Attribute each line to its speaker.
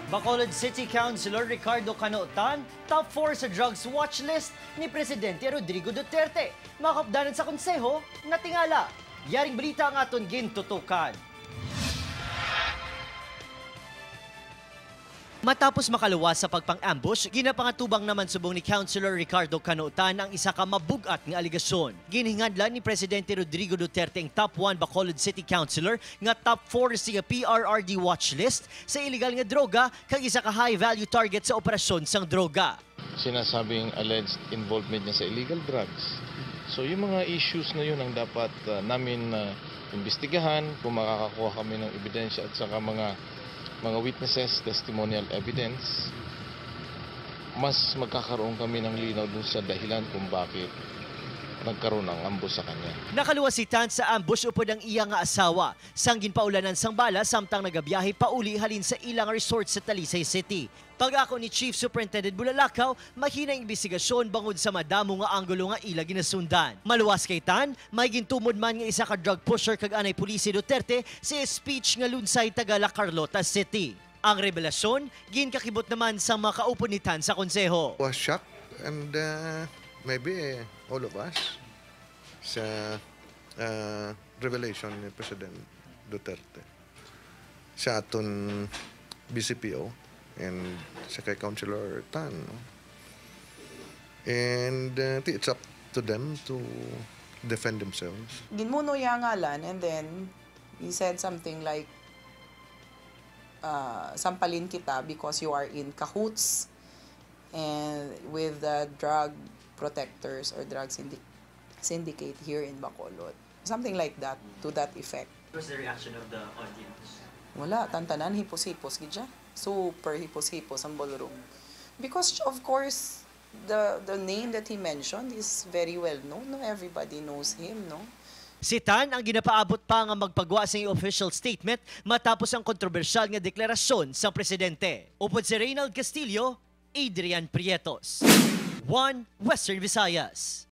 Speaker 1: Bacolod City Councilor Ricardo Canootan, top 4 sa drugs watch list ni Presidente Rodrigo Duterte. Makapdanan sa konseho, natingala. Yaring balita ang aton gintutukan. Matapos makaluwas sa pagpang-ambush, ginapangatubang naman subong ni Councilor Ricardo Canootan ang isa ka mabugat nga aligasyon. Ginhingandlan ni Presidente Rodrigo Duterte ang top 1 Bacolod City Councilor nga top 4 siya PRRD watch list sa illegal nga droga kag isa ka high-value target sa operasyon sang droga.
Speaker 2: Sinasabing alleged involvement niya sa illegal drugs. So yung mga issues na yun ang dapat namin imbestigahan kung makakakuha kami ng ebidensya at saka mga witnesses, testimonial evidence, mas magkakaroon kami ng linaw dun sa dahilan kung bakit nagkaroon ng ambush sa kanya.
Speaker 1: Nakaluwasitan sa ambush upod ang iyang nga asawa. Sanggin paulanan sang bala samtang nagabiyahe pauli halin sa ilang resort sa Talisay City. Pag-ako ni Chief Superintendent Bulalakaw, mahina ang investigasyon bangod sa madamo nga anggulo nga ila ginasundan. Maluwas kay Tan, may gintumod man nga isa ka drug pusher kag anay Pulisi Duterte sa speech nga lunsay taga La Carlota City. Ang revelasyon, ginkakibot naman sa mga kaupo ni Tan sa konseho.
Speaker 3: Was shocked and maybe all of us sa revelation ni President Duterte sa aton BCPO and sa kay Councilor Tan. No? And it's up to them to defend themselves.
Speaker 4: Ginmuno yung ngalan and then he said something like, sampalin kita because you are in cahoots and with the drug protectors or drug syndicate here in Bacolod. Something like that, to that effect.
Speaker 1: What was the reaction of the audience?
Speaker 4: Wala, tantanan, hipos-hipos gidya. Super hipos-hipos ang ballroom. Because of course, the name that he mentioned is very well known. No? Everybody knows him, no?
Speaker 1: Si Tan ang ginapaabot pa nga magpagawa sa official statement matapos ang kontrobersyal nga deklarasyon sa presidente. Upod si Reynald Castillo, Adrian Prietos. 1 Western Visayas.